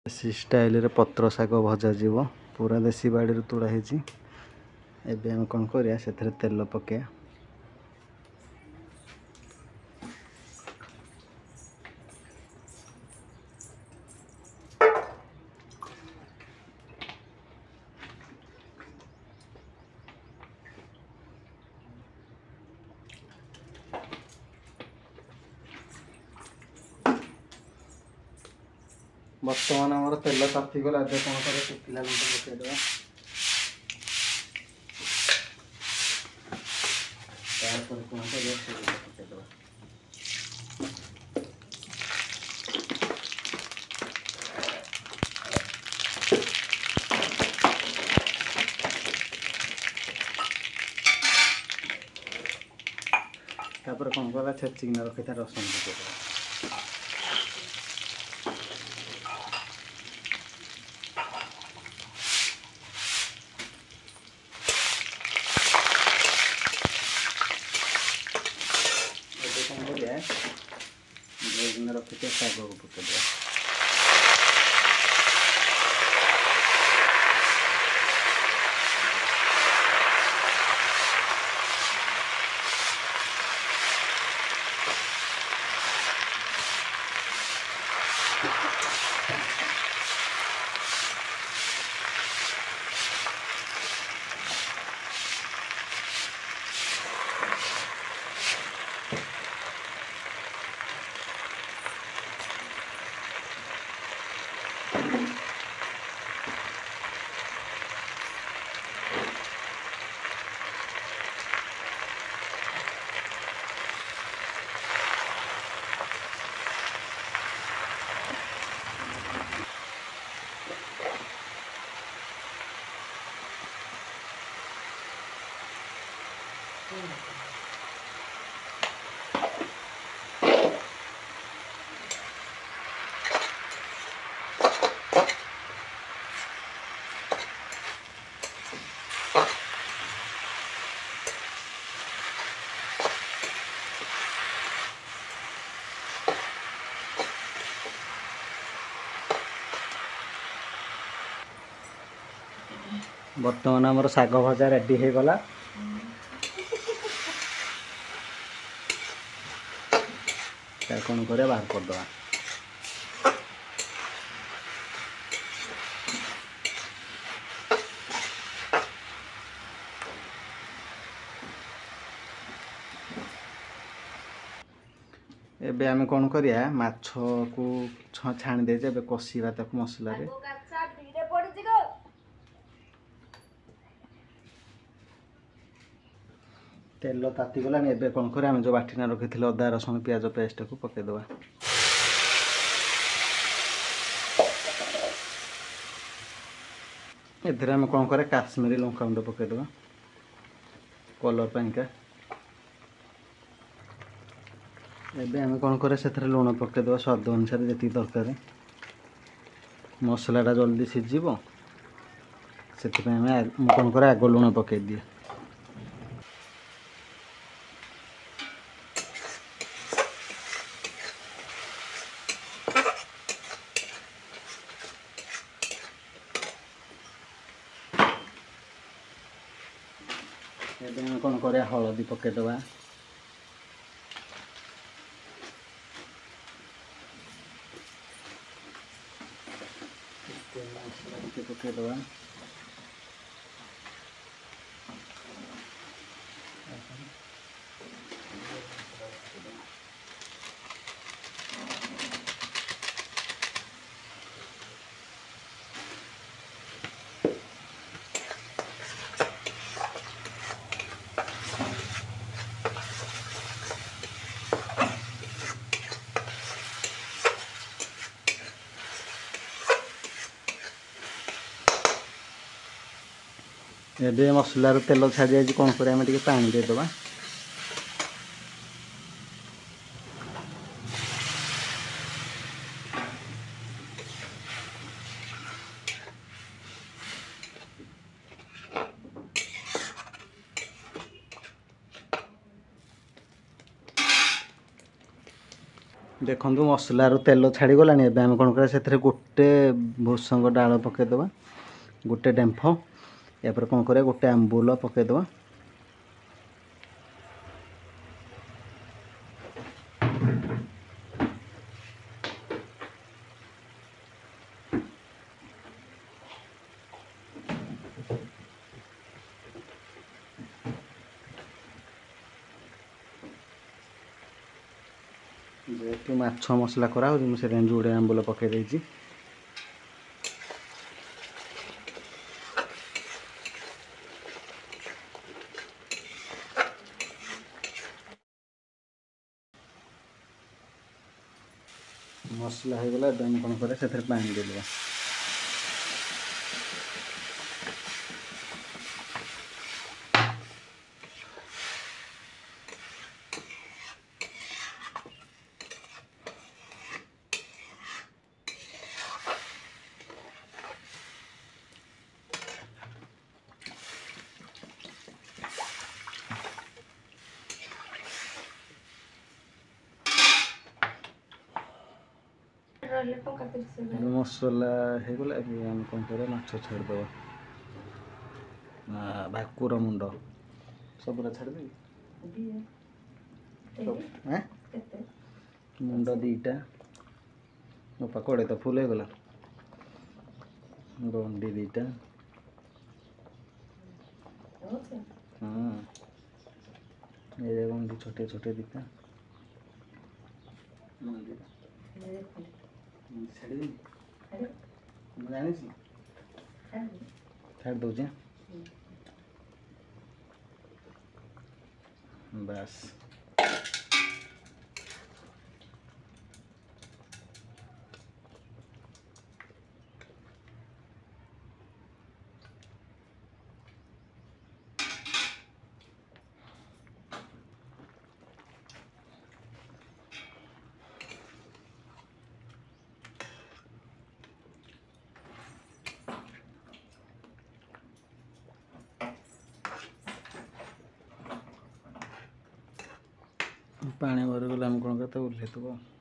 देसी स्टाइल रे पत्र शाग भजा जीव पूरा देसी बाड़ी तोड़ा है। एबे हम कौन करिया से तेल पके बर्तमान आम तेल तातीगला कौन कर शुखिला लंका पकईदे कौन कर तापर कौन करा छेचिकिना रखी था रसुन पकईदे रखी शाग को पकईदे बर्तमान आमर शाग भजा रेडी हो गला। कौन कर बाहर करदे एबे आमे कौन करिया माछ को छाणी दे जे कषिबा ताकू मसला रे तेल तातीगला एबे कौन कर जो बाटिना रखी अदा रसुण प्याज पेस्ट को पकईदे एथिरे आमे कौन करे काश्मीरी लंका गुंड पकईदे कलर पाइंका एबे आमे कौन करे से लुण पकईदे स्वाद अनुसार जी दरकार मसलाटा जल्दी सीझिब से कौन करे आग लुण पकई दिए एबे कौन कर हलदी पकईदे पकईदे एबे मसलार तेल छाड़ी जाए कौन कर पानी देदे देखो मसलार तेल छाड़गला एवं आम कौन करा से गोटे भूसंग डाल पकईदे गोटे डेम्फ यापर कौन करा गोटे आंबुल पकईदे जेहेतु माछ मसला करा मुझे जोड़े आंबुल पकई देती मसला हो गला कौन करा से पानी देदेगा मसला हो गला आम कौन करा माछ छाड़दे भाकुर मुंड सबुरा छाड़दे मुंड दीटा पकड़े तो फुल हो गला गंडी दीटा हाँ ये गंडी छोटे छोटे दीटा जानी छाड़ दौचे बस पानी भर गला कौन करते ओह्लैदब